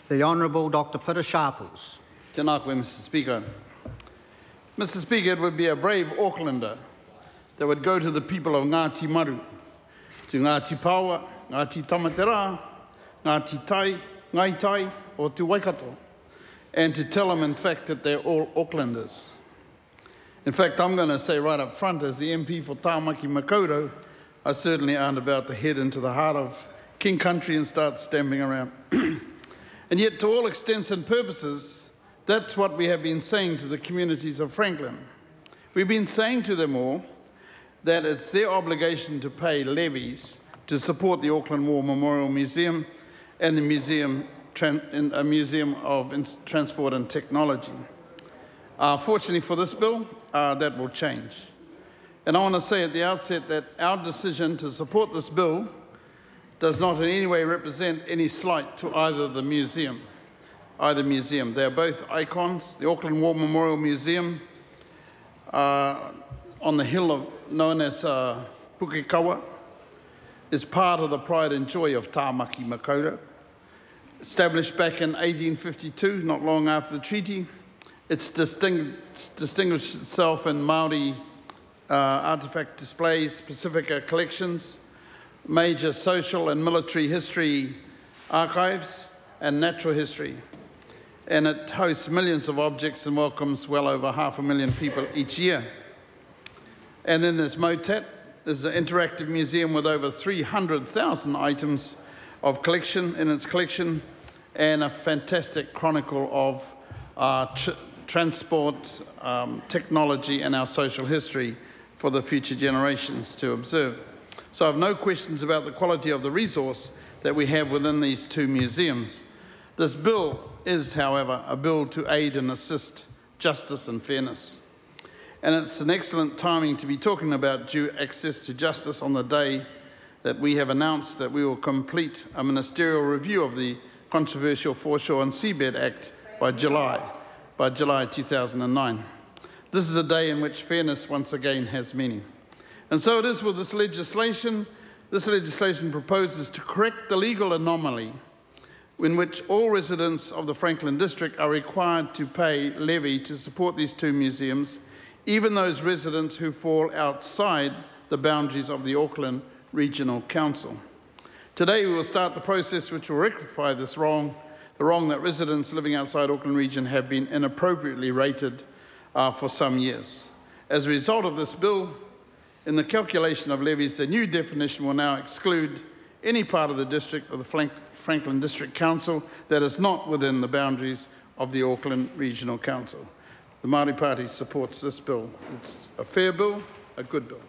The Honourable Dr. Pita Sharples. Tēnā koe, Mr. Speaker. Mr. Speaker, it would be a brave Aucklander that would go to the people of Ngāti Maru, to Ngāti Paua, Ngāti Tamatera, Ngāti Tai, Ngai Tai, or to Waikato, and to tell them, in fact, that they're all Aucklanders. In fact, I'm going to say right up front, as the MP for Tāmaki Makaurau, I certainly aren't about to head into the heart of King Country and start stamping around. And yet, to all extents and purposes, that's what we have been saying to the communities of Franklin. We've been saying to them all that it's their obligation to pay levies to support the Auckland War Memorial Museum and the Museum of Transport and Technology. Fortunately for this bill, that will change. And I want to say at the outset that our decision to support this bill does not in any way represent any slight to either museum. They are both icons. The Auckland War Memorial Museum on the hill known as Pukekawa is part of the pride and joy of Tāmaki Makaurau. Established back in 1852, not long after the treaty, it's distinguished itself in Maori artefact displays, Pacifica collections, major social and military history archives, and natural history. And it hosts millions of objects and welcomes well over 500,000 people each year. And then there's MOTAT. There's an interactive museum with over 300,000 items of collection in its collection, and a fantastic chronicle of transport, technology, and our social history for the future generations to observe. So I have no questions about the quality of the resource that we have within these two museums. This bill is, however, a bill to aid and assist justice and fairness. And it's an excellent timing to be talking about due access to justice on the day that we have announced that we will complete a ministerial review of the controversial Foreshore and Seabed Act by July 2009. This is a day in which fairness once again has meaning. And so it is with this legislation. This legislation proposes to correct the legal anomaly in which all residents of the Franklin District are required to pay levy to support these two museums, even those residents who fall outside the boundaries of the Auckland Regional Council. Today we will start the process which will rectify this wrong, the wrong that residents living outside Auckland Region have been inappropriately rated for some years. As a result of this bill, in the calculation of levies, the new definition will now exclude any part of the district of the Franklin District Council that is not within the boundaries of the Auckland Regional Council. The Māori Party supports this bill. It's a fair bill, a good bill.